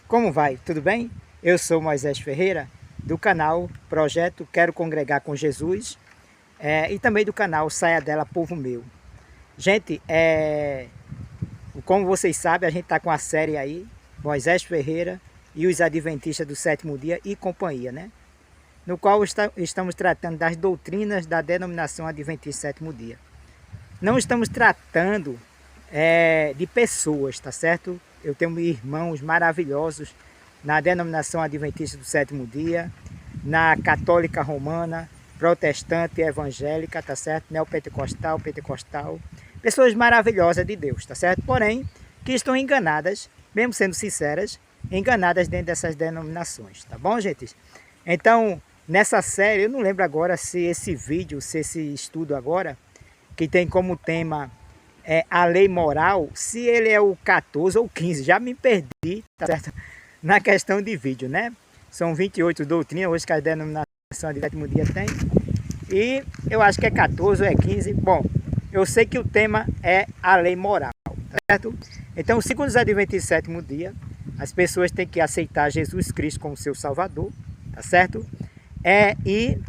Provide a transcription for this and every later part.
Como vai? Tudo bem? Eu sou Moisés Ferreira, do canal Projeto Quero Congregar com Jesus e também do canal Saia Dela Povo Meu. Gente, como vocês sabem, a gente está com a série aí, Moisés Ferreira e os Adventistas do Sétimo Dia e Companhia, né? No qual estamos tratando das doutrinas da denominação Adventista Sétimo Dia. Não estamos tratando de pessoas, tá certo? Eu tenho irmãos maravilhosos na denominação Adventista do Sétimo Dia, na Católica Romana, Protestante, Evangélica, tá certo? Neopentecostal, Pentecostal. Pessoas maravilhosas de Deus, tá certo? Porém, que estão enganadas, mesmo sendo sinceras, enganadas dentro dessas denominações, tá bom, gente? Então, nessa série, eu não lembro agora se esse vídeo, se esse estudo agora, que tem como tema a lei moral, se ele é o 14 ou 15, já me perdi, tá certo? Na questão de vídeo, né? São 28 doutrinas, hoje que a denominação de sétimo dia tem, e eu acho que é 14 ou é 15, bom, eu sei que o tema é a lei moral, tá certo? Então, segundo os Adventistas do sétimo dia, as pessoas têm que aceitar Jesus Cristo como seu Salvador, tá certo? E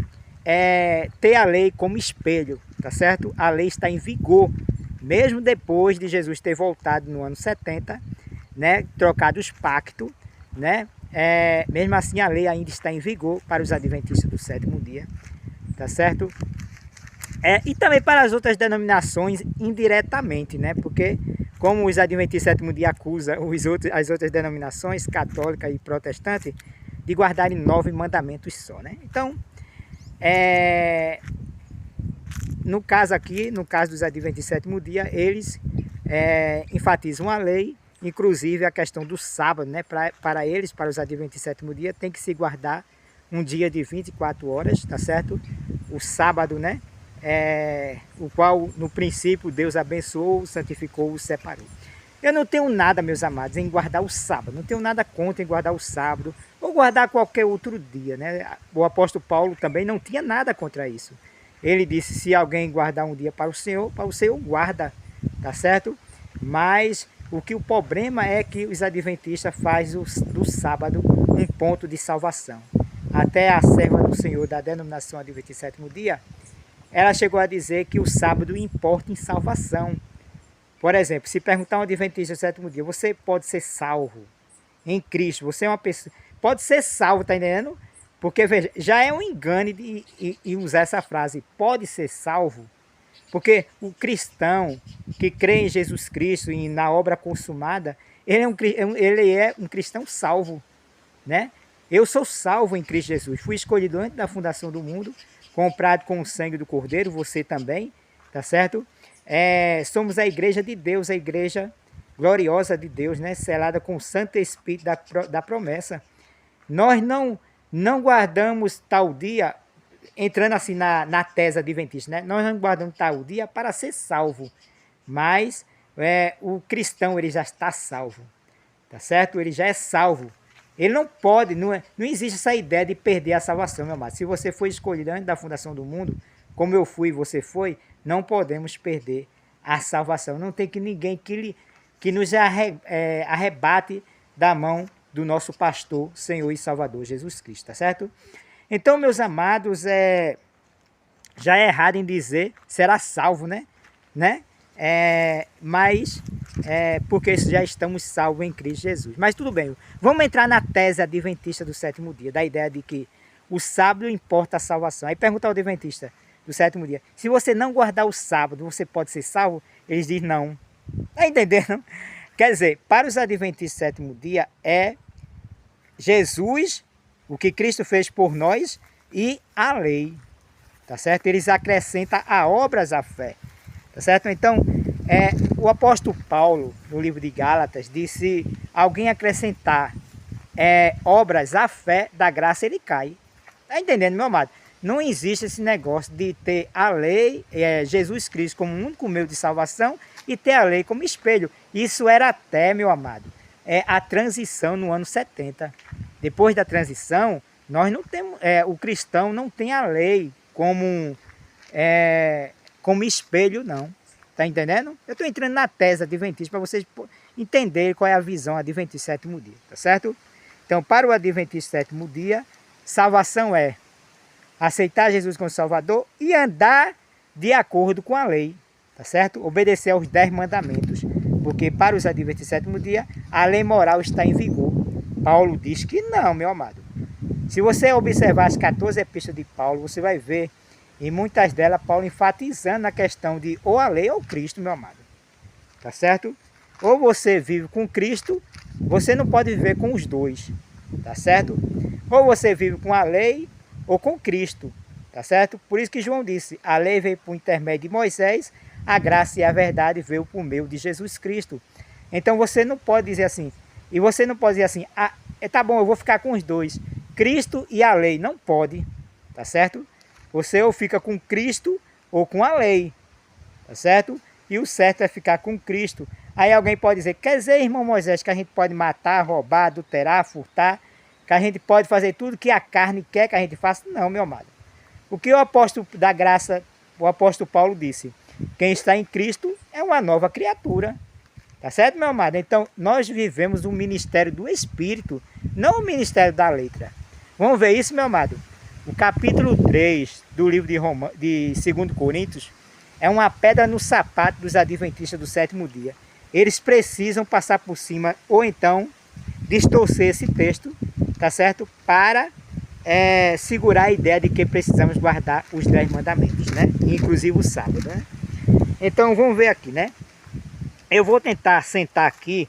ter a lei como espelho, tá certo? A lei está em vigor, mesmo depois de Jesus ter voltado no ano 70, né? Trocado os pactos, né? Mesmo assim a lei ainda está em vigor para os Adventistas do sétimo dia, tá certo? E também para as outras denominações indiretamente, né? Porque como os Adventistas do sétimo dia acusam as outras denominações, católica e protestante, de guardarem 9 mandamentos só, né? Então, no caso aqui, no caso dos Adventistas do sétimo dia, eles enfatizam a lei, inclusive a questão do sábado, né? Para eles, para os Adventistas do sétimo dia, tem que se guardar um dia de 24 horas, tá certo? O sábado, né? O qual no princípio Deus abençoou, santificou, separou. Eu não tenho nada, meus amados, em guardar o sábado, não tenho nada contra em guardar o sábado, ou guardar qualquer outro dia, né? O apóstolo Paulo também não tinha nada contra isso. Ele disse, se alguém guardar um dia para o Senhor guarda, tá certo? Mas o problema é que os adventistas fazem do sábado um ponto de salvação. Até a serva do Senhor da denominação Adventista sétimo dia, ela chegou a dizer que o sábado importa em salvação. Por exemplo, se perguntar a um adventista do sétimo dia, você pode ser salvo em Cristo, você é uma pessoa, pode ser salvo, tá entendendo? Porque veja, já é um engano de usar essa frase, pode ser salvo, porque o cristão que crê em Jesus Cristo e na obra consumada, ele é um cristão salvo, né? Eu sou salvo em Cristo Jesus, fui escolhido antes da fundação do mundo, comprado com o sangue do Cordeiro, você também, tá certo? Somos a igreja de Deus, a igreja gloriosa de Deus, né? Selada com o Santo Espírito da promessa. Nós não guardamos tal dia, entrando assim na tese adventista, né? Nós não guardamos tal dia para ser salvo, mas o cristão ele já está salvo, tá certo? Ele já é salvo. Ele não pode, não existe essa ideia de perder a salvação, meu amado. Se você foi escolhido antes da fundação do mundo, como eu fui e você foi, não podemos perder a salvação. Não tem que ninguém que nos arrebate da mão do nosso pastor, Senhor e Salvador Jesus Cristo, tá certo? Então, meus amados, já é errado em dizer será salvo, né? Mas porque já estamos salvos em Cristo Jesus. Mas tudo bem, vamos entrar na tese adventista do sétimo dia, da ideia de que o sábado importa a salvação. Aí pergunta ao adventista do sétimo dia, se você não guardar o sábado, você pode ser salvo? Eles dizem não. Está entendendo? Quer dizer, para os adventistas do sétimo dia é Jesus, o que Cristo fez por nós e a lei, tá certo? Eles acrescentam a obras à fé, tá certo? Então, o apóstolo Paulo, no livro de Gálatas, disse, alguém acrescentar obras à fé, da graça ele cai. Tá entendendo, meu amado? Não existe esse negócio de ter a lei, Jesus Cristo como único meio de salvação e ter a lei como espelho. Isso era até, meu amado, a transição no ano 70. Depois da transição, nós não temos, o cristão não tem a lei como espelho, não. Tá entendendo? Eu estou entrando na tese adventista para vocês entenderem qual é a visão adventista sétimo dia, tá certo? Então, para o adventista sétimo dia, salvação é aceitar Jesus como Salvador e andar de acordo com a lei, tá certo? Obedecer aos 10 mandamentos, porque para os adventistas sétimo dia, a lei moral está em vigor. Paulo diz que não, meu amado. Se você observar as 14 epístolas de Paulo, você vai ver em muitas delas Paulo enfatizando a questão de ou a lei ou Cristo, meu amado. Tá certo? Ou você vive com Cristo, você não pode viver com os dois, tá certo? Ou você vive com a lei ou com Cristo, tá certo? Por isso que João disse, a lei veio por intermédio de Moisés, a graça e a verdade veio por meio de Jesus Cristo. Então você não pode dizer assim, e você não pode dizer assim, tá bom, eu vou ficar com os dois, Cristo e a lei, não pode, tá certo? Você ou fica com Cristo ou com a lei, tá certo? E o certo é ficar com Cristo. Aí alguém pode dizer, quer dizer, irmão Moisés, que a gente pode matar, roubar, adulterar, furtar, que a gente pode fazer tudo que a carne quer que a gente faça? Não, meu amado. O que o apóstolo da graça, o apóstolo Paulo disse, quem está em Cristo é uma nova criatura. Tá certo, meu amado? Então, nós vivemos o ministério do Espírito, não o ministério da letra. Vamos ver isso, meu amado? O capítulo 3 do livro de 2 Coríntios é uma pedra no sapato dos adventistas do sétimo dia. Eles precisam passar por cima ou então distorcer esse texto, tá certo? Para segurar a ideia de que precisamos guardar os 10 mandamentos, né? Inclusive o sábado, né? Então vamos ver aqui, né? Eu vou tentar sentar aqui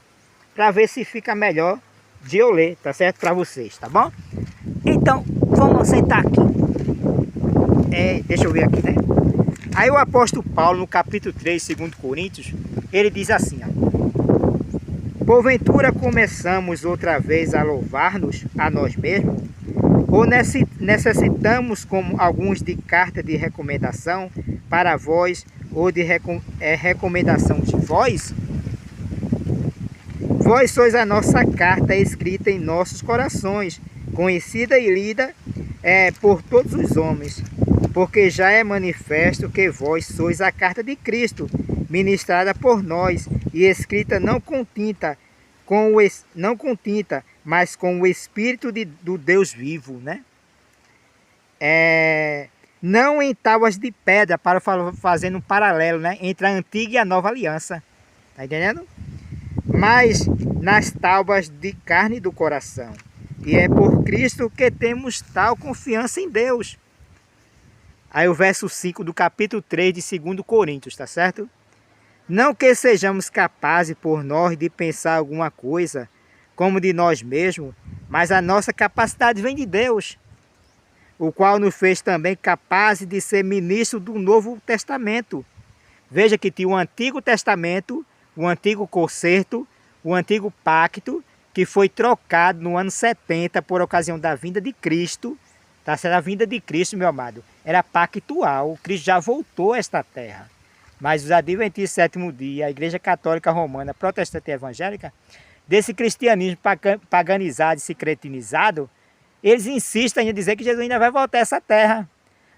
para ver se fica melhor de eu ler, tá certo? Para vocês, tá bom? Então, vamos sentar aqui. Deixa eu ver aqui, né? Aí o apóstolo Paulo, no capítulo 3, 2 Coríntios, ele diz assim, ó, porventura começamos outra vez a louvar-nos a nós mesmos? Ou necessitamos, como alguns, de carta de recomendação para vós, ou de recomendação de vós? Vós sois a nossa carta escrita em nossos corações, conhecida e lida por todos os homens, porque já é manifesto que vós sois a carta de Cristo, ministrada por nós e escrita não com tinta, mas com o Espírito do Deus vivo, né? Não em tábuas de pedra, para fazendo um paralelo, né, entre a antiga e a nova aliança, tá entendendo? Mas nas tábuas de carne do coração. E é por Cristo que temos tal confiança em Deus. Aí o verso 5 do capítulo 3 de 2 Coríntios, tá certo? Não que sejamos capazes por nós de pensar alguma coisa como de nós mesmos, mas a nossa capacidade vem de Deus, o qual nos fez também capazes de ser ministros do Novo Testamento. Veja que tinha o Antigo Testamento, o Antigo Concerto, o Antigo Pacto, que foi trocado no ano 70 por ocasião da vinda de Cristo. Tá certo? A vinda de Cristo, meu amado, era pactual. Cristo já voltou a esta terra. Mas os adventistas sétimo dia, a Igreja Católica Romana, Protestante e Evangélica, desse cristianismo paganizado e se cretinizado, eles insistem em dizer que Jesus ainda vai voltar a essa terra.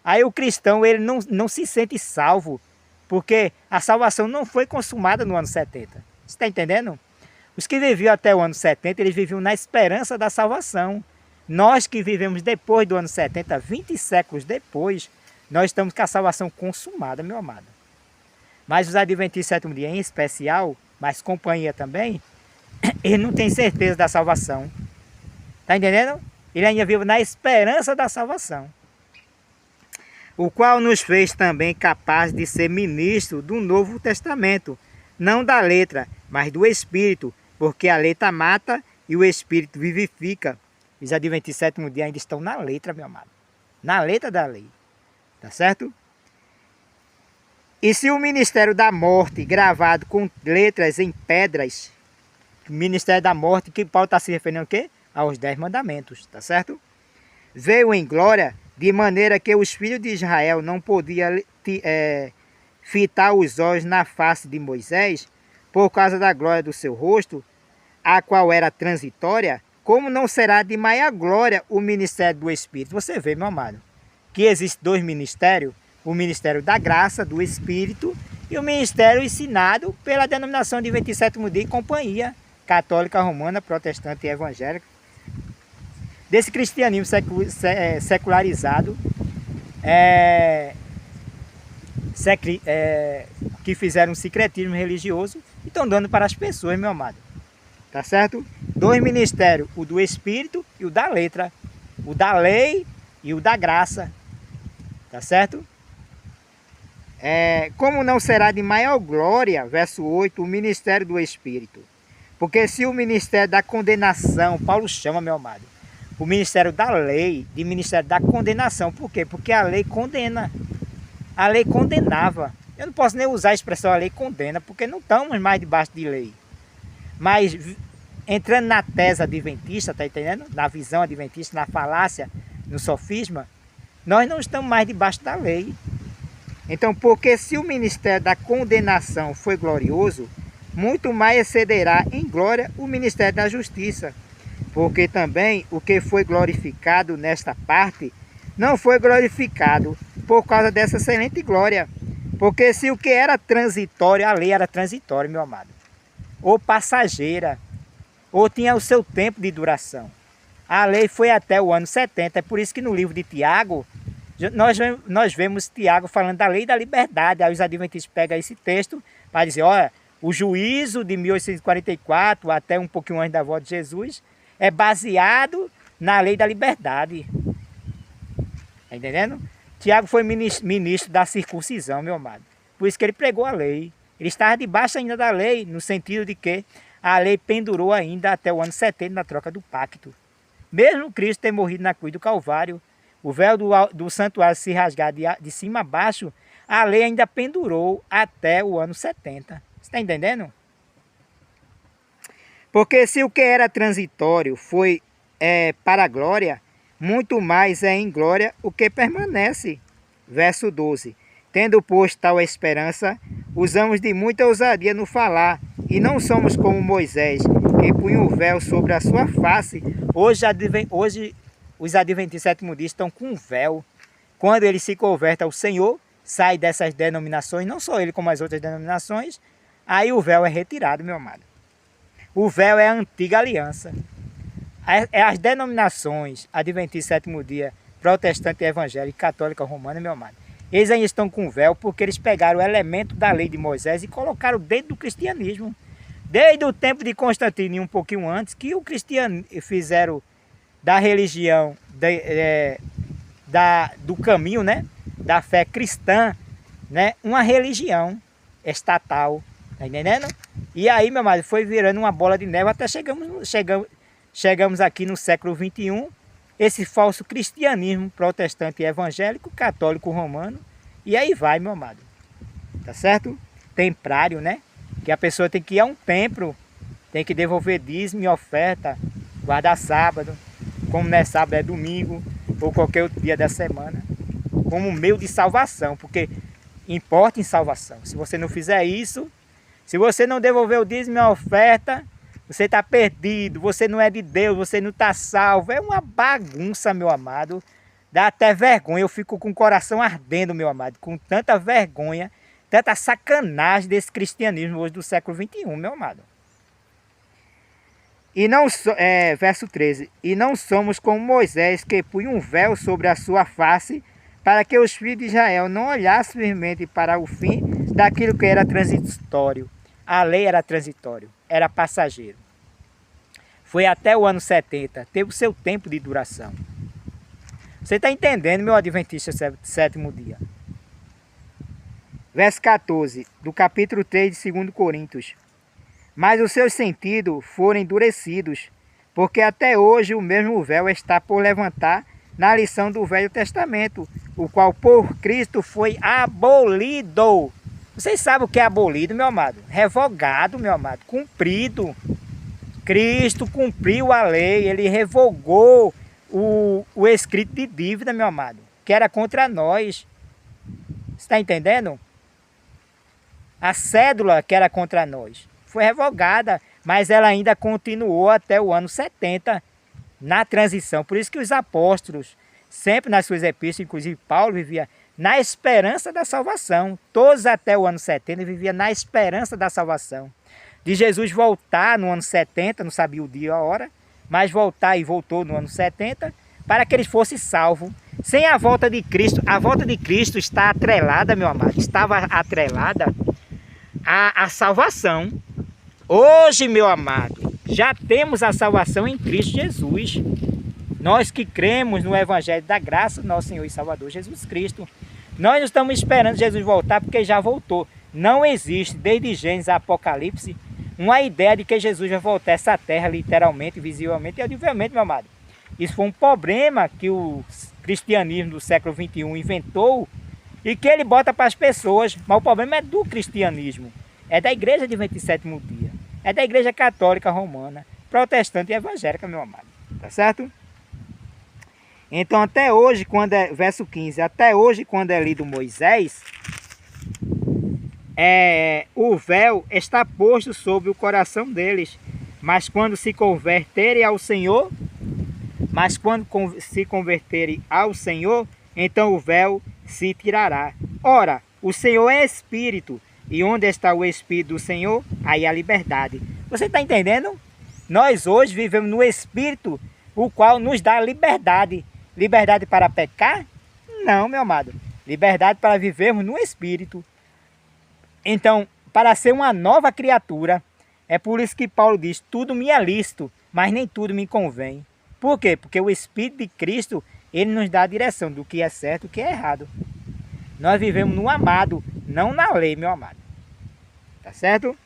Aí o cristão, ele não se sente salvo, porque a salvação não foi consumada no ano 70. Você está entendendo? Os que viviam até o ano 70, eles viviam na esperança da salvação. Nós que vivemos depois do ano 70, 20 séculos depois, nós estamos com a salvação consumada, meu amado. Mas os adventistas sétimo dia em especial, mas companhia também, ele não tem certeza da salvação. Está entendendo? Ele ainda vive na esperança da salvação. O qual nos fez também capaz de ser ministro do Novo Testamento, não da letra, mas do Espírito, porque a letra mata e o Espírito vivifica. Os adventistas sétimo dia ainda estão na letra, meu amado. Na letra da lei. Tá certo? E se o ministério da morte, gravado com letras em pedras, o ministério da morte, que Paulo está se referindo ao quê? Aos 10 mandamentos, tá certo? Veio em glória, de maneira que os filhos de Israel não podiam fitar os olhos na face de Moisés, por causa da glória do seu rosto, a qual era transitória, como não será de maior glória o ministério do Espírito? Você vê, meu amado, que existem dois ministérios, o ministério da graça, do Espírito, e o ministério ensinado pela denominação Adventista do Sétimo Dia e Companhia Católica Romana, Protestante e Evangélica, desse cristianismo secularizado, que fizeram um secretismo religioso e estão dando para as pessoas, meu amado. Tá certo? Dois ministérios, o do Espírito e o da letra, o da lei e o da graça. Tá certo? Como não será de maior glória, verso 8, o ministério do Espírito? Porque se o ministério da condenação, Paulo chama, meu amado, o ministério da lei, de ministério da condenação. Por quê? Porque a lei condena. A lei condenava. Eu não posso nem usar a expressão a lei condena, porque não estamos mais debaixo de lei. Mas entrando na tese adventista, tá entendendo? Na visão adventista, na falácia, no sofisma, nós não estamos mais debaixo da lei. Então, porque se o ministério da condenação foi glorioso, muito mais excederá em glória o ministério da justiça. Porque também o que foi glorificado nesta parte, não foi glorificado por causa dessa excelente glória. Porque se o que era transitório, a lei era transitória, meu amado, ou passageira, ou tinha o seu tempo de duração. A lei foi até o ano 70, é por isso que no livro de Tiago, nós vemos Tiago falando da lei da liberdade. Aí os adventistas pegam esse texto para dizer, olha, o juízo de 1844 até um pouquinho antes da volta de Jesus é baseado na lei da liberdade. Está entendendo? Tiago foi ministro da circuncisão, meu amado. Por isso que ele pregou a lei. Ele estava debaixo ainda da lei, no sentido de que a lei pendurou ainda até o ano 70 na troca do pacto. Mesmo Cristo ter morrido na cruz do Calvário, o véu do santuário se rasgar de cima a baixo, a lei ainda pendurou até o ano 70. Você está entendendo? Porque se o que era transitório foi para a glória, muito mais é em glória o que permanece. Verso 12. Tendo posto tal esperança, usamos de muita ousadia no falar, e não somos como Moisés, que punha o véu sobre a sua face. Hoje os adventistas sétimo dia estão com um véu. Quando ele se converte ao Senhor, sai dessas denominações, não só ele como as outras denominações, aí o véu é retirado, meu amado. O véu é a antiga aliança. As denominações adventistas sétimo dia, protestante, evangélica, católica, romana, meu amado, eles ainda estão com véu porque eles pegaram o elemento da lei de Moisés e colocaram dentro do cristianismo. Desde o tempo de Constantino e um pouquinho antes, que o cristianismo fizeram da religião, do caminho, né, da fé cristã, né, uma religião estatal, tá entendendo? E aí, meu amado, foi virando uma bola de neve até chegamos aqui no século XXI, esse falso cristianismo protestante e evangélico, católico romano, e aí vai, meu amado, tá certo? Temprário, né? Que a pessoa tem que ir a um templo, tem que devolver dízimo e oferta, guardar sábado, como não é sábado é domingo, ou qualquer outro dia da semana, como meio de salvação, porque importa em salvação. Se você não fizer isso, se você não devolver o dízimo e a oferta, você está perdido, você não é de Deus, você não está salvo. É uma bagunça, meu amado. Dá até vergonha, eu fico com o coração ardendo, meu amado, com tanta vergonha, tanta sacanagem desse cristianismo hoje do século XXI, meu amado. E não verso 13. E não somos como Moisés, que punha um véu sobre a sua face, para que os filhos de Israel não olhassem firmemente para o fim daquilo que era transitório. A lei era transitório, era passageiro. Foi até o ano 70, teve o seu tempo de duração. Você está entendendo, meu adventista sétimo dia? Verso 14, do capítulo 3 de 2 Coríntios. Mas os seus sentidos foram endurecidos, porque até hoje o mesmo véu está por levantar na lição do Velho Testamento, o qual por Cristo foi abolido. Vocês sabem o que é abolido, meu amado? Revogado, meu amado, cumprido. Cristo cumpriu a lei, ele revogou o escrito de dívida, meu amado, que era contra nós. Você está entendendo? A cédula que era contra nós foi revogada, mas ela ainda continuou até o ano 70, na transição. Por isso que os apóstolos, sempre nas suas epístolas, inclusive Paulo vivia na esperança da salvação. Todos até o ano 70 viviam na esperança da salvação. De Jesus voltar no ano 70, não sabia o dia e a hora, mas voltar e voltou no ano 70, para que eles fossem salvos. Sem a volta de Cristo está atrelada, meu amado, estava atrelada à salvação. Hoje, meu amado, já temos a salvação em Cristo Jesus. Nós que cremos no Evangelho da Graça, nosso Senhor e Salvador Jesus Cristo, nós não estamos esperando Jesus voltar porque já voltou. Não existe, desde Gênesis a Apocalipse, uma ideia de que Jesus vai voltar a essa terra, literalmente, visivelmente e audivelmente, meu amado. Isso foi um problema que o cristianismo do século XXI inventou e que ele bota para as pessoas, mas o problema é do cristianismo, é da igreja de 27º dia, é da igreja católica romana, protestante e evangélica, meu amado, tá certo? Então até hoje, verso 15, até hoje quando é lido Moisés, o véu está posto sobre o coração deles, mas quando se converterem ao Senhor, então o véu se tirará. Ora, o Senhor é Espírito, e onde está o Espírito do Senhor, aí há liberdade. Você está entendendo? Nós hoje vivemos no Espírito, o qual nos dá liberdade. Liberdade para pecar? Não, meu amado. Liberdade para vivermos no Espírito. Então, para ser uma nova criatura, é por isso que Paulo diz, tudo me é lícito, mas nem tudo me convém. Por quê? Porque o Espírito de Cristo, ele nos dá a direção do que é certo e o que é errado. Nós vivemos no amado, não na lei, meu amado. Tá certo?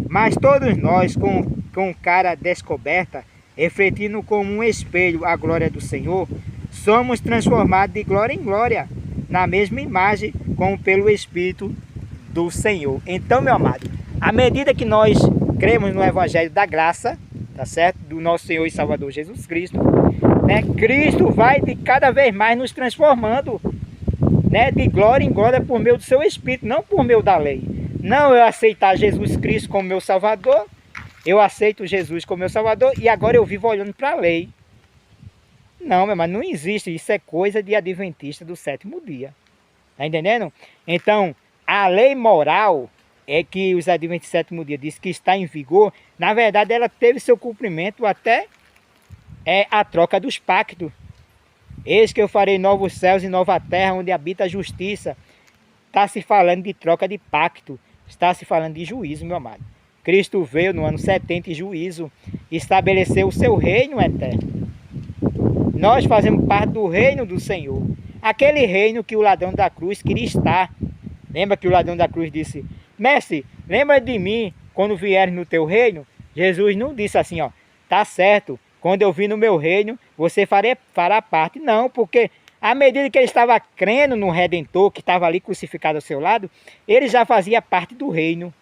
Mas todos nós, com cara descoberta, refletindo como um espelho a glória do Senhor, somos transformados de glória em glória, na mesma imagem, como pelo Espírito do Senhor. Então, meu amado, à medida que nós cremos no Evangelho da Graça, tá certo? Do nosso Senhor e Salvador Jesus Cristo, né? Cristo vai de cada vez mais nos transformando, né? De glória em glória por meio do seu Espírito, não por meio da lei. Não eu aceitar Jesus Cristo como meu Salvador, eu aceito Jesus como meu Salvador e agora eu vivo olhando para a lei. Não, mas não existe, isso é coisa de adventista do sétimo dia. Tá entendendo? Então, a lei moral é que os adventistas do sétimo dia dizem que está em vigor, na verdade ela teve seu cumprimento até a troca dos pactos. Eis que eu farei novos céus e nova terra, onde habita a justiça. Está se falando de troca de pacto, está se falando de juízo, meu amado. Cristo veio no ano 70 em juízo, estabeleceu o seu reino eterno. Nós fazemos parte do reino do Senhor. Aquele reino que o ladrão da cruz queria estar. Lembra que o ladrão da cruz disse, mestre, lembra de mim quando vieres no teu reino? Jesus não disse assim, ó, tá certo, quando eu vir no meu reino, você fará parte. Não, porque à medida que ele estava crendo no Redentor, que estava ali crucificado ao seu lado, ele já fazia parte do reino.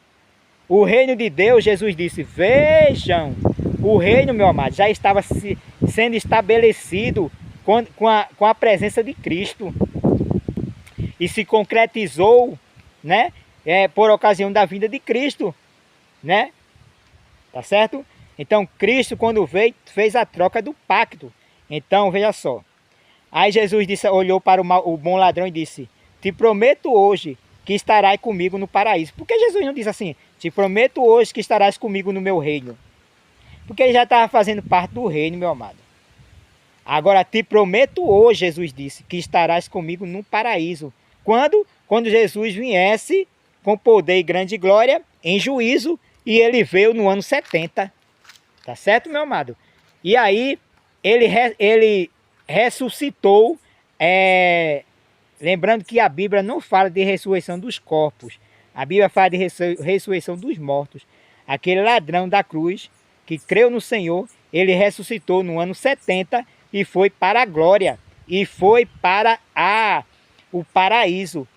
O reino de Deus, Jesus disse, vejam, o reino, meu amado, já estava sendo estabelecido com a presença de Cristo. E se concretizou, né, por ocasião da vinda de Cristo, né? Tá certo? Então, Cristo, quando veio, fez a troca do pacto. Então, veja só. Aí Jesus disse, olhou para o bom ladrão e disse, te prometo hoje que estarás comigo no paraíso. Por que Jesus não disse assim, te prometo hoje que estarás comigo no meu reino? Porque ele já estava fazendo parte do reino, meu amado. Agora, te prometo hoje, Jesus disse, que estarás comigo no paraíso. Quando? Quando Jesus viesse com poder e grande glória, em juízo, e ele veio no ano 70. Tá certo, meu amado? E aí, ele ressuscitou, lembrando que a Bíblia não fala de ressurreição dos corpos. A Bíblia fala de ressurreição dos mortos. Aquele ladrão da cruz, que creu no Senhor, ele ressuscitou no ano 70 e foi para a glória. E foi para o paraíso,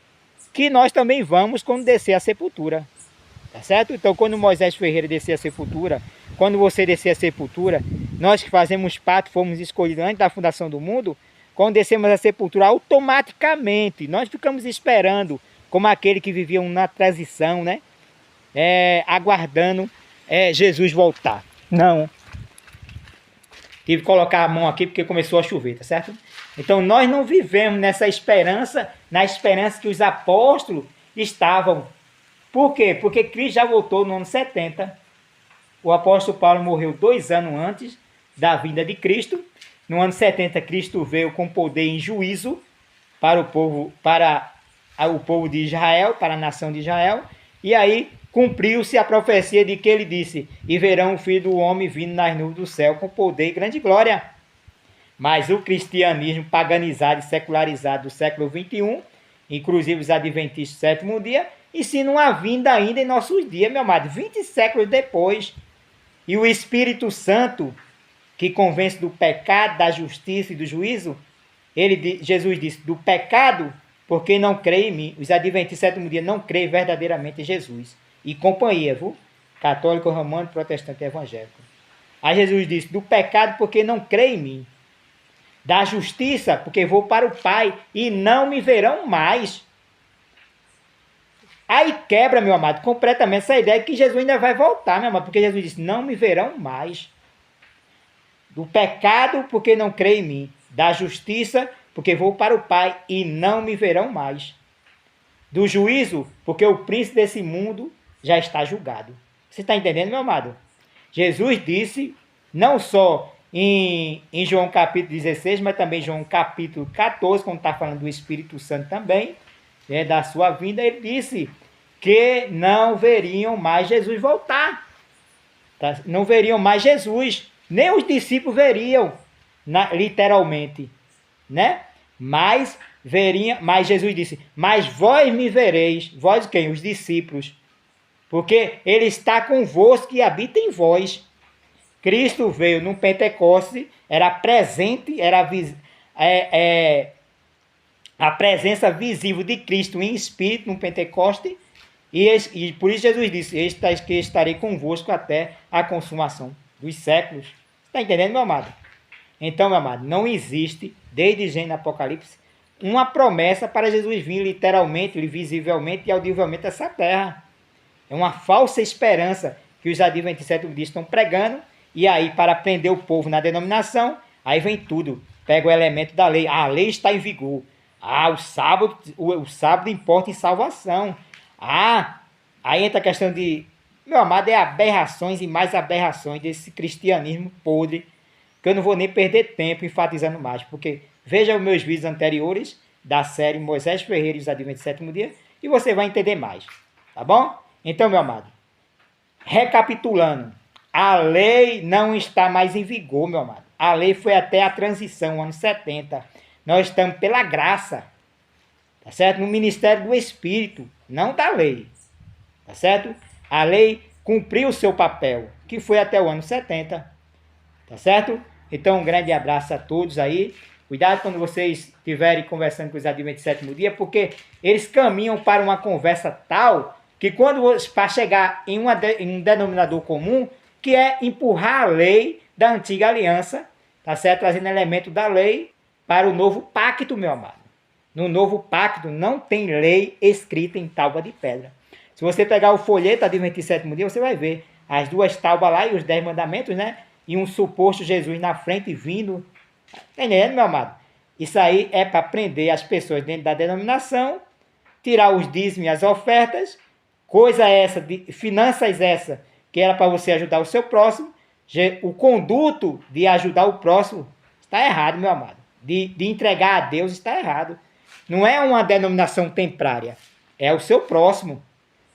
que nós também vamos quando descer a sepultura. Tá certo? Então, quando Moisés Ferreira descer a sepultura, quando você descer a sepultura, nós que fazemos parte, fomos escolhidos antes da fundação do mundo, quando descemos a sepultura, automaticamente, nós ficamos esperando, como aquele que viviam na transição, né? Aguardando Jesus voltar. Não. Tive que colocar a mão aqui porque começou a chover, tá certo? Então nós não vivemos nessa esperança, na esperança que os apóstolos estavam. Por quê? Porque Cristo já voltou no ano 70. O apóstolo Paulo morreu 2 anos antes da vinda de Cristo. No ano 70, Cristo veio com poder em juízo para o povo de Israel, para a nação de Israel. E aí cumpriu-se a profecia de que ele disse: e verão o Filho do Homem vindo nas nuvens do céu com poder e grande glória. Mas o cristianismo paganizado e secularizado do século XXI, inclusive os adventistas do sétimo dia, ensinam uma vinda ainda em nossos dias, meu amado, 20 séculos depois. E o Espírito Santo, que convence do pecado, da justiça e do juízo, Jesus disse: do pecado, porque não crê em mim. Os adventistas do sétimo dia não creem verdadeiramente em Jesus. E companhia, viu? Católico, romano, protestante e evangélico. Aí Jesus disse: do pecado, porque não crê em mim. Da justiça, porque vou para o Pai e não me verão mais. Aí quebra, meu amado, completamente essa ideia de que Jesus ainda vai voltar, meu amado, porque Jesus disse: não me verão mais. Do pecado, porque não crê em mim. Da justiça, porque vou para o Pai e não me verão mais. Do juízo, porque o príncipe desse mundo já está julgado. Você está entendendo, meu amado? Jesus disse, não só em João capítulo 16, mas também em João capítulo 14, quando está falando do Espírito Santo também, da sua vinda, ele disse que não veriam mais Jesus voltar. Tá? Não veriam mais Jesus. Nem os discípulos veriam, literalmente. Né? Mas Jesus disse: mas vós me vereis. Vós quem? Os discípulos. Porque ele está convosco e habita em vós. Cristo veio no Pentecostes, era presente, a presença visível de Cristo em espírito no Pentecostes, e por isso Jesus disse: que estarei convosco até a consumação dos séculos. Está entendendo, meu amado? Então, meu amado, não existe, desde Gênesis Apocalipse, uma promessa para Jesus vir literalmente, visivelmente e audivelmente a essa terra. É uma falsa esperança que os adventistas do sétimo dia estão pregando. E aí, para prender o povo na denominação, aí vem tudo. Pega o elemento da lei. A lei está em vigor. O sábado importa em salvação. Aí entra a questão de... Meu amado, é aberrações e mais aberrações desse cristianismo podre, que eu não vou nem perder tempo enfatizando mais. Porque veja os meus vídeos anteriores da série Moisés Ferreira e os Adventistas do sétimo dia, e você vai entender mais. Tá bom? Então, meu amado, recapitulando. A lei não está mais em vigor, meu amado. A lei foi até a transição, ano 70. Nós estamos pela graça, tá certo? No ministério do Espírito, não da lei, tá certo? A lei cumpriu o seu papel, que foi até o ano 70, tá certo? Então, um grande abraço a todos aí. Cuidado quando vocês estiverem conversando com os adventistas do sétimo dia, porque eles caminham para uma conversa tal que para chegar em um denominador comum, que é empurrar a lei da antiga aliança, tá certo? Trazendo elemento da lei para o novo pacto, meu amado. No novo pacto não tem lei escrita em tábua de pedra. Se você pegar o folheto Adventista do sétimo dia, você vai ver as 2 tábuas lá e os 10 mandamentos, né? E um suposto Jesus na frente vindo. Tá entendendo, meu amado? Isso aí é para prender as pessoas dentro da denominação, tirar os dízimos e as ofertas, finanças essa, que era para você ajudar o seu próximo. O conduto de ajudar o próximo está errado, meu amado. De entregar a Deus está errado. Não é uma denominação templária, é o seu próximo.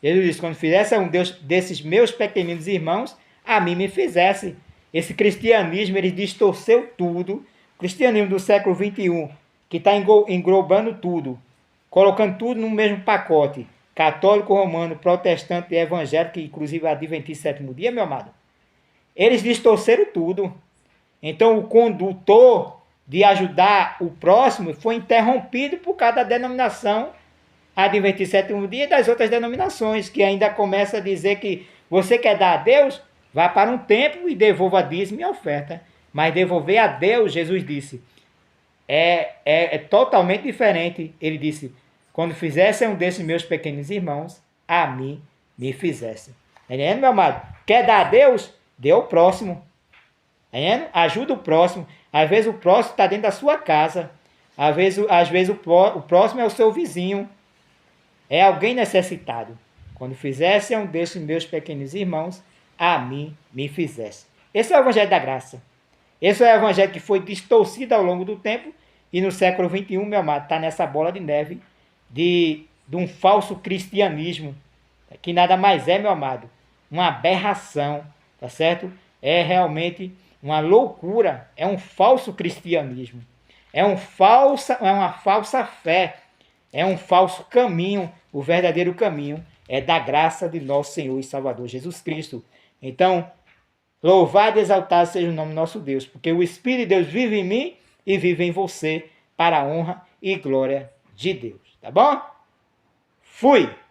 Ele diz: quando fizesse um Deus desses meus pequeninos irmãos, a mim me fizesse. Esse cristianismo, ele distorceu tudo. O cristianismo do século XXI, que está englobando tudo, colocando tudo no mesmo pacote. Católico, romano, protestante e evangélico, inclusive adventista do sétimo dia, meu amado. Eles distorceram tudo. Então o condutor de ajudar o próximo foi interrompido por causa da denominação adventista do sétimo dia e das outras denominações, que ainda começa a dizer que você quer dar a Deus, vá para um templo e devolva dízimo e oferta. Mas devolver a Deus, Jesus disse, é totalmente diferente. Ele disse: quando fizesse um desses meus pequenos irmãos, a mim me fizesse. Entendendo, meu amado? Quer dar a Deus? Dê ao próximo. Tá vendo? Ajuda o próximo. Às vezes o próximo está dentro da sua casa. Às vezes o próximo é o seu vizinho. É alguém necessitado. Quando fizesse a um desses meus pequenos irmãos, a mim me fizesse. Esse é o Evangelho da Graça. Esse é o Evangelho que foi distorcido ao longo do tempo e no século XXI, meu amado, está nessa bola de neve de um falso cristianismo, que nada mais é, meu amado, uma aberração, tá certo? É realmente uma loucura, é um falso cristianismo, é uma falsa fé, é um falso caminho. O verdadeiro caminho é da graça de nosso Senhor e Salvador Jesus Cristo. Então, louvado e exaltado seja o nome do nosso Deus, porque o Espírito de Deus vive em mim e vive em você, para a honra e glória de Deus. Tá bom? Fui!